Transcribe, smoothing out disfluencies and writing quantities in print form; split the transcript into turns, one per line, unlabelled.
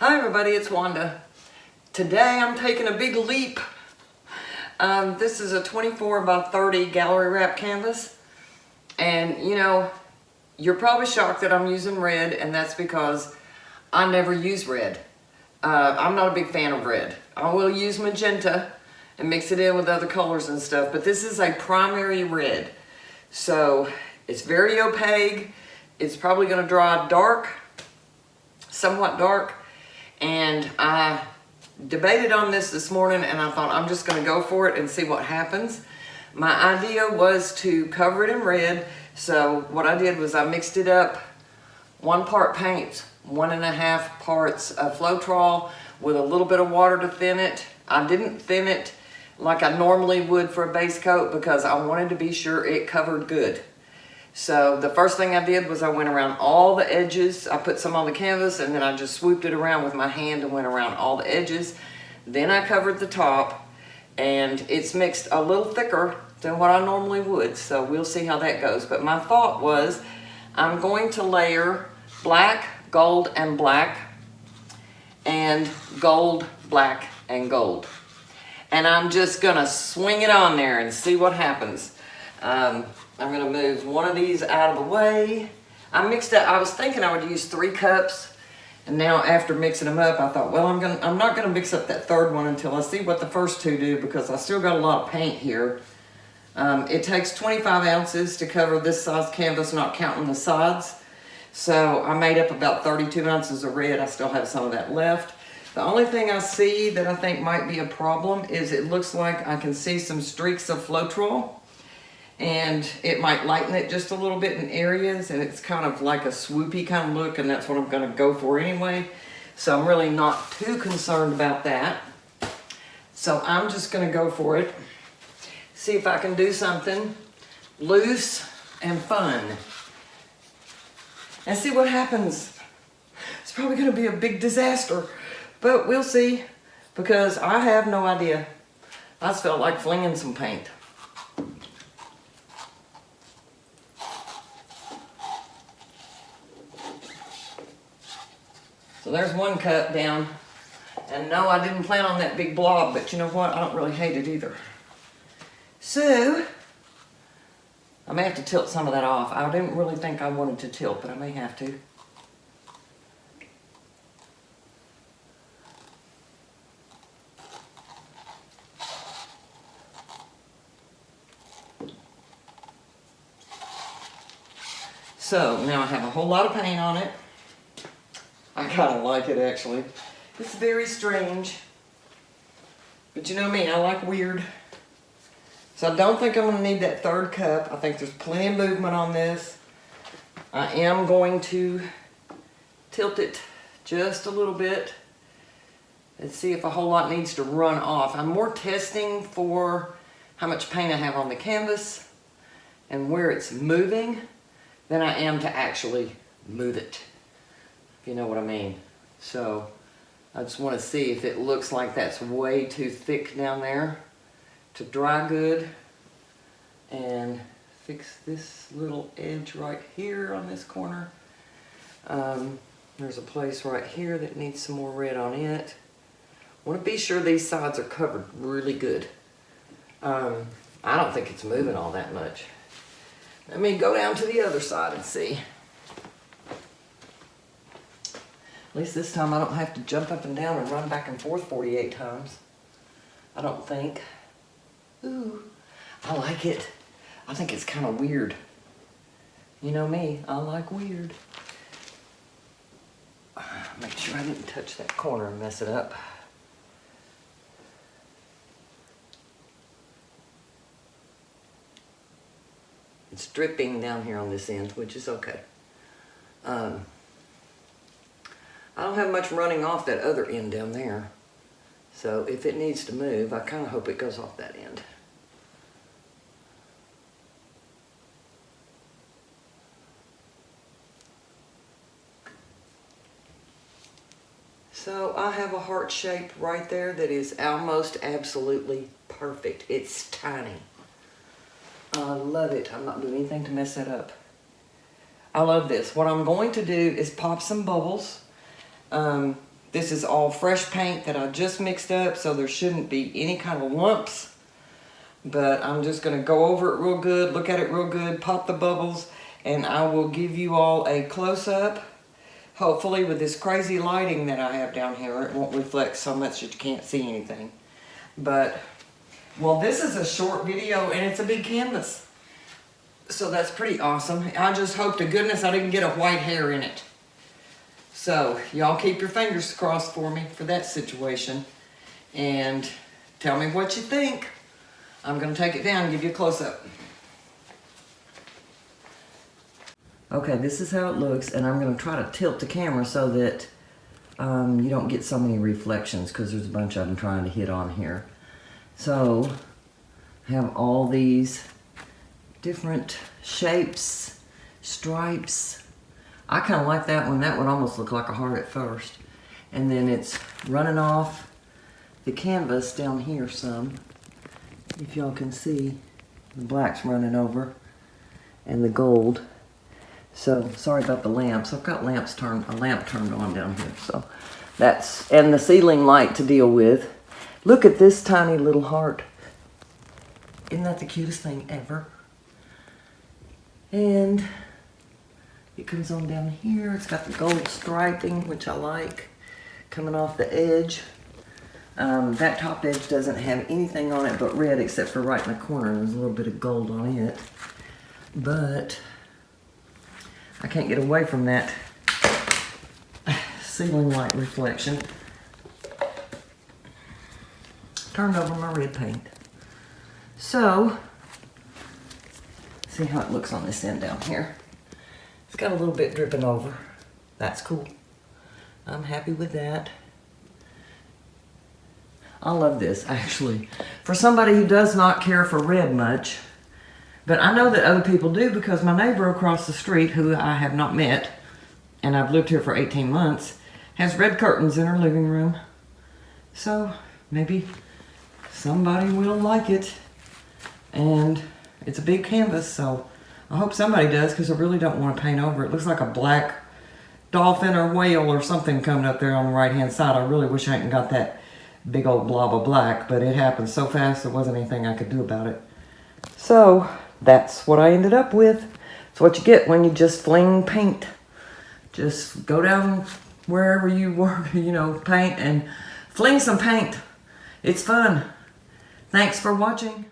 Hi everybody, it's Wanda. Today I'm taking a big leap. This is a 24 by 30 gallery wrap canvas. And you know, you're probably shocked that I'm using red, and that's because I never use red. I'm not a big fan of red. I will use magenta and mix it in with other colors and stuff, but this is a primary red. So it's very opaque. It's probably gonna dry dark, somewhat dark. And I debated on this morning, and I thought I'm just going to go for it and see what happens. My idea was to cover it in red, so what I did was I mixed it up, 1 part paint, 1.5 parts of Floetrol with a little bit of water to thin it. I didn't thin it like I normally would for a base coat because I wanted to be sure it covered good. So the first thing I did was I went around all the edges. I put some on the canvas and then I just swooped it around with my hand and went around all the edges. Then I covered the top, and it's mixed a little thicker than what I normally would. So we'll see how that goes. But my thought was I'm going to layer black, gold, and black, and gold, black, and gold. And I'm just gonna swing it on there and see what happens. I'm gonna move one of these out of the way. I mixed up, I was thinking I would use 3 cups, and now after mixing them up, I thought, well, I'm not gonna mix up that third one until I see what the first 2 do, because I still got a lot of paint here. It takes 25 ounces to cover this size canvas, not counting the sides. So I made up about 32 ounces of red. I still have some of that left. The only thing I see that I think might be a problem is it looks like I can see some streaks of Floetrol. And it might lighten it just a little bit in areas, and it's kind of like a swoopy kind of look, and that's what I'm gonna go for anyway. So I'm really not too concerned about that. So I'm just gonna go for it. See if I can do something loose and fun. And see what happens. It's probably gonna be a big disaster, but we'll see, because I have no idea. I just felt like flinging some paint. So there's 1 cup down, and no, I didn't plan on that big blob, but you know what? I don't really hate it either. So, I may have to tilt some of that off. I didn't really think I wanted to tilt, but I may have to. So, now I have a whole lot of paint on it. I kind of like it, actually. It's very strange. But you know me, I like weird. So I don't think I'm going to need that 3rd cup. I think there's plenty of movement on this. I am going to tilt it just a little bit and see if a whole lot needs to run off. I'm more testing for how much paint I have on the canvas and where it's moving than I am to actually move it, if you know what I mean. So I just want to see if it looks like that's way too thick down there to dry good, and fix this little edge right here on this corner. There's a place right here that needs some more red on it. I want to be sure these sides are covered really good. I don't think it's moving all that much. Let me go down to the other side and see. At least this time I don't have to jump up and down and run back and forth 48 times. I don't think. Ooh, I like it. I think it's kind of weird. You know me, I like weird. Make sure I didn't touch that corner and mess it up. It's dripping down here on this end, which is okay. I don't have much running off that other end down there. So if it needs to move, I kind of hope it goes off that end. So I have a heart shape right there that is almost absolutely perfect. It's tiny. I love it. I'm not doing anything to mess that up. I love this. What I'm going to do is pop some bubbles. This is all fresh paint that I just mixed up, so there shouldn't be any kind of lumps. But I'm just gonna go over it real good, look at it real good, pop the bubbles, and I will give you all a close-up. Hopefully with this crazy lighting that I have down here, it won't reflect so much that you can't see anything. But, well, this is a short video and it's a big canvas. So that's pretty awesome. I just hope to goodness I didn't get a white hair in it. So, y'all keep your fingers crossed for me for that situation. And tell me what you think. I'm gonna take it down and give you a close-up. Okay, this is how it looks, and I'm going to try to tilt the camera so that you don't get so many reflections, because there's a bunch of them trying to hit on here. So, I have all these different shapes, stripes. I kind of like that one. That one almost looked like a heart at first. And then it's running off the canvas down here some. If y'all can see, the black's running over, and the gold. So, sorry about the lamps. I've got a lamp turned on down here. So, that's, and the ceiling light to deal with. Look at this tiny little heart. Isn't that the cutest thing ever? And it comes on down here. It's got the gold striping, which I like, coming off the edge. That top edge doesn't have anything on it but red, except for right in the corner. There's a little bit of gold on it. But I can't get away from that ceiling light reflection. Turned over my red paint. So, see how it looks on this end down here. It's got a little bit dripping over. That's cool. I'm happy with that. I love this, actually. For somebody who does not care for red much, but I know that other people do, because my neighbor across the street, who I have not met, and I've lived here for 18 months, has red curtains in her living room. So maybe somebody will like it. And it's a big canvas, so I hope somebody does, because I really don't want to paint over it. It looks like a black dolphin or whale or something coming up there on the right-hand side. I really wish I hadn't got that big old blob of black, but it happened so fast there wasn't anything I could do about it. So that's what I ended up with. It's what you get when you just fling paint. Just go down wherever you work, you know, paint and fling some paint. It's fun. Thanks for watching.